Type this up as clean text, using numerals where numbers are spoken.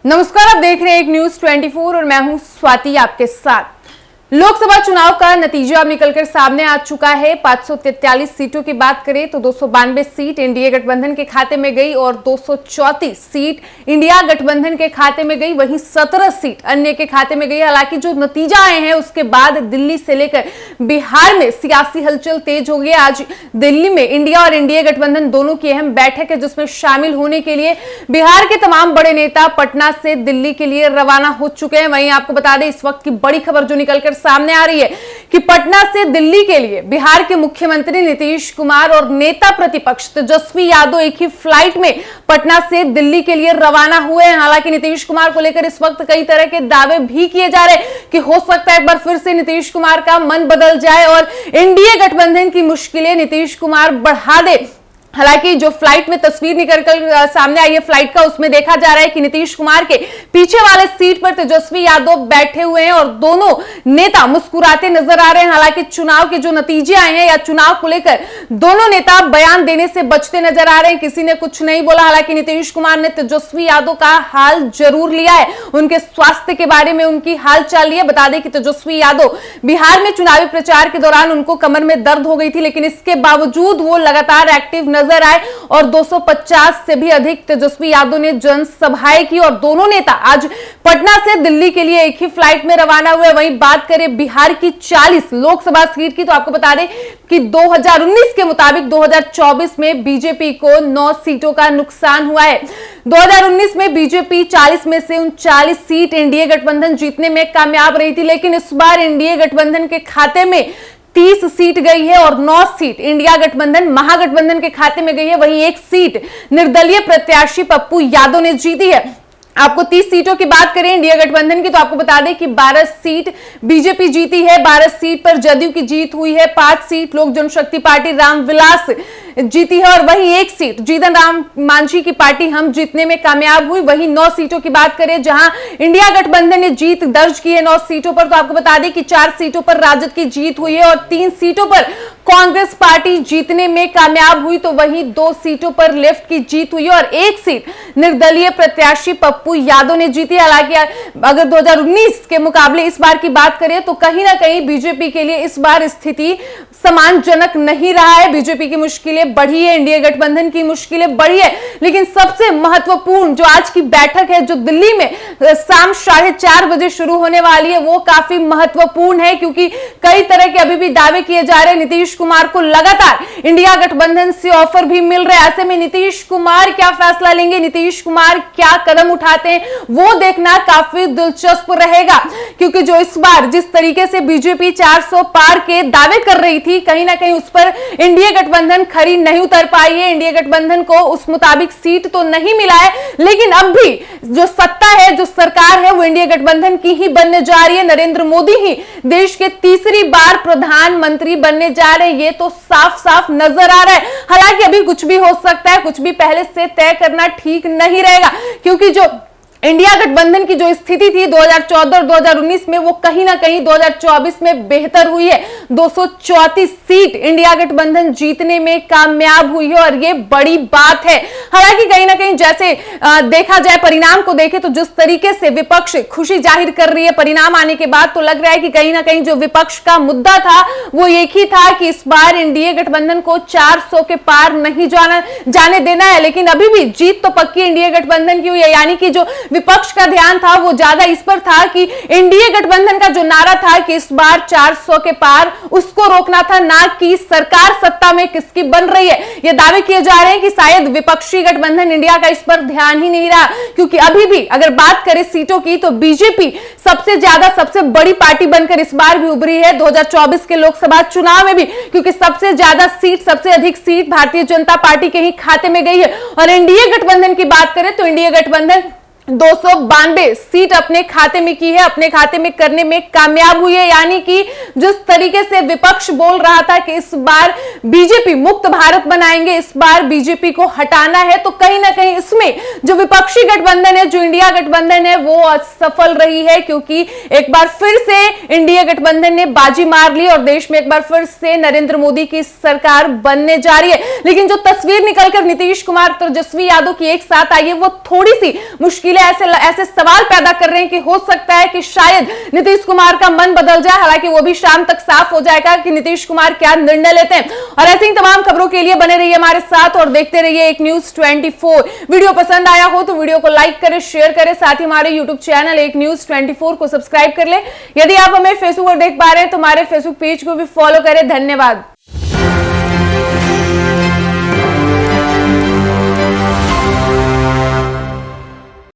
नमस्कार, आप देख रहे हैं एक न्यूज 24 और मैं हूं स्वाति आपके साथ। लोकसभा चुनाव का नतीजा अब निकलकर सामने आ चुका है। 543 सीटों की बात करें तो 292 सीट एनडीए गठबंधन के खाते में गई और 234 सीट इंडिया गठबंधन के खाते में गई, वहीं 17 सीट अन्य के खाते में गई। हालांकि जो नतीजा आए हैं उसके बाद दिल्ली से लेकर बिहार में सियासी हलचल तेज हो गई। आज दिल्ली में इंडिया और एनडीए गठबंधन दोनों की अहम बैठक है, जिसमें शामिल होने के लिए बिहार के तमाम बड़े नेता पटना से दिल्ली के लिए रवाना हो चुके हैं। वहीं आपको बता दें, इस वक्त की बड़ी खबर जो निकलकर सामने आ रही है कि पटना से दिल्ली के लिए बिहार के मुख्यमंत्री नीतीश कुमार और नेता प्रतिपक्ष तेजस्वी यादव एक ही फ्लाइट में पटना से दिल्ली के लिए रवाना हुए हैं। हालांकि नीतीश कुमार को लेकर इस वक्त कई तरह के दावे भी किए जा रहे हैं कि हो सकता है एक बार फिर से नीतीश कुमार का मन बदल जाए और एनडीए गठबंधन की मुश्किलें नीतीश कुमार बढ़ा दे। हालांकि जो फ्लाइट में तस्वीर निकलकर सामने आई है फ्लाइट का, उसमें देखा जा रहा है कि नीतीश कुमार के पीछे वाले सीट पर तेजस्वी यादव बैठे हुए हैं और दोनों नेता मुस्कुराते नजर आ रहे हैं। हालांकि चुनाव के जो नतीजे आए हैं या चुनाव को लेकर दोनों नेता बयान देने से बचते नजर आ रहे हैं, किसी ने कुछ नहीं बोला। हालांकि नीतीश कुमार ने तेजस्वी यादव का हाल जरूर लिया है, उनके स्वास्थ्य के बारे में उनकी हाल चाल ली है। बता दें कि तेजस्वी यादव बिहार में चुनावी प्रचार के दौरान उनको कमर में दर्द हो गई थी, लेकिन इसके बावजूद वो लगातार एक्टिव नजर आए और 250 से भी अधिक तेजस्वी यादव ने जनसभाएं की और दोनों नेता आज पटना से दिल्ली के लिए एक ही फ्लाइट में रवाना हुए। वहीं बात करें बिहार की 40 लोकसभा सीट की, तो आपको बता दें कि 2019 के मुताबिक 2024 में बीजेपी को 9 सीटों का नुकसान हुआ है। 2019 में बीजेपी 40 में से 39 सीट एनडीए गठबंधन जीतने में कामयाब रही थी, लेकिन इस बार एनडीए गठबंधन के खाते में 30 सीट गई है और 9 सीट इंडिया गठबंधन महागठबंधन के खाते में गई है। वहीं एक सीट निर्दलीय प्रत्याशी पप्पू यादव ने जीती है। आपको 30 सीटों की बात करें इंडिया गठबंधन की, तो आपको बता दें कि 12 सीट बीजेपी जीती है, 12 सीट पर जदयू की जीत हुई है, 5 सीट लोक जनशक्ति पार्टी रामविलास जीती है और वहीं एक सीट जीतन राम मांझी की पार्टी हम जीतने में कामयाब हुई। वहीं 9 सीटों की बात करें जहां इंडिया गठबंधन ने जीत दर्ज की है 9 सीटों पर, तो आपको बता दें कि 4 सीटों पर राजद की जीत हुई है और 3 सीटों पर कांग्रेस पार्टी जीतने में कामयाब हुई। तो वहीं 2 सीटों पर लेफ्ट की जीत हुई है और एक सीट निर्दलीय प्रत्याशी पप्पू यादव ने जीती। हालांकि अगर 2019 के मुकाबले इस बार की बात करें तो कहीं ना कहीं बीजेपी के लिए इस बार स्थिति सम्मानजनक नहीं रहा है। बीजेपी की मुश्किलें बढ़ी है, इंडिया गठबंधन की मुश्किलें बढ़ी है, लेकिन सबसे महत्वपूर्ण जो आज की बैठक है जो दिल्ली में शाम 4:30 बजे शुरू होने वाली है, वो काफी महत्वपूर्ण है क्योंकि कई तरह के अभी भी दावे किए जा रहे हैं। नीतीश कुमार को लगातार इंडिया गठबंधन से ऑफर भी मिल रहे हैं। ऐसे में नीतीश कुमार क्या फैसला लेंगे, नीतीश कुमार क्या कदम उठाते हैं, वो देखना काफी दिलचस्प रहेगा क्योंकि जो इस बार जिस तरीके से बीजेपी 400 पार के दावे कर रही थी, कहीं ना कहीं उस पर इंडिया गठबंधन खरी नहीं उतर पाई है। इंडिया गठबंधन को उस मुताबिक सीट तो नहीं मिला है, लेकिन अब भी जो सत्ता है, जो सरकार है, वो इंडिया गठबंधन की ही बनने जा रही है। नरेंद्र मोदी ही देश के तीसरी बार प्रधानमंत्री बनने जा रहे हैं, ये तो साफ साफ नजर आ रहा है। हालांकि अभी कुछ भी हो सकता है, कुछ भी पहले से तय करना ठीक नहीं रहेगा क्योंकि जो इंडिया गठबंधन की जो स्थिति थी 2014 और 2019 में, वो कहीं ना कहीं 2024 में बेहतर हुई है। 234 सीट इंडिया गठबंधन जीतने में कामयाब हुई है और ये बड़ी बात है। हालांकि कहीं ना कहीं जैसे देखा जाए, परिणाम को देखें तो जिस तरीके से विपक्ष खुशी जाहिर कर रही है परिणाम आने के बाद, तो लग रहा है कि कहीं ना कहीं जो विपक्ष का मुद्दा था वो एक ही था कि इस बार इंडिया गठबंधन को 400 के पार नहीं जाने देना है। लेकिन अभी भी जीत तो पक्की इंडिया गठबंधन की हुई है, यानी कि जो विपक्ष का ध्यान था वो ज्यादा इस पर था कि एनडीए गठबंधन का जो नारा था कि इस बार 400 के पार, उसको रोकना था, ना कि सरकार सत्ता में किसकी बन रही है। ये दावे किए जा रहे हैं कि शायद विपक्षी गठबंधन इंडिया का इस पर ध्यान ही नहीं रहा क्योंकि अभी भी अगर बात करें सीटों की तो बीजेपी सबसे ज्यादा सबसे बड़ी पार्टी बनकर इस बार भी उभरी है 2024 के लोकसभा चुनाव में भी, क्योंकि सबसे ज्यादा सीट, सबसे अधिक सीट भारतीय जनता पार्टी के ही खाते में गई है। और एनडीए गठबंधन की बात करें तो एनडीए गठबंधन 292 सीट अपने खाते में की है, अपने खाते में करने में कामयाब हुई है। यानी कि जिस तरीके से विपक्ष बोल रहा था कि इस बार बीजेपी मुक्त भारत बनाएंगे, इस बार बीजेपी को हटाना है, तो कहीं ना कहीं इसमें जो विपक्षी गठबंधन है, जो इंडिया गठबंधन है, वो असफल रही है क्योंकि एक बार फिर से इंडिया गठबंधन ने बाजी मार ली और देश में एक बार फिर से नरेंद्र मोदी की सरकार बनने जा रही है। लेकिन जो तस्वीर निकलकर नीतीश कुमार, तेजस्वी यादव की एक साथ आई है, वो थोड़ी सी मुश्किलें ऐसे सवाल पैदा कर रहे हैं कि हो सकता है कि शायद नीतीश कुमार का मन बदल जाए। हालांकि वो भी शाम तक साफ हो जाएगा कि नीतीश कुमार क्या निर्णय लेते हैं। और ऐसी ही तमाम खबरों के लिए बने रहिए हमारे साथ और देखते रहिए एक न्यूज 24। वीडियो पसंद आया हो तो वीडियो को लाइक करें, शेयर करें, साथ ही हमारे यूट्यूब चैनल एक न्यूज 24 को सब्सक्राइब कर ले। यदि आप हमें फेसबुक पर देख पा रहे हैं तो हमारे फेसबुक पेज को भी फॉलो करें। धन्यवाद।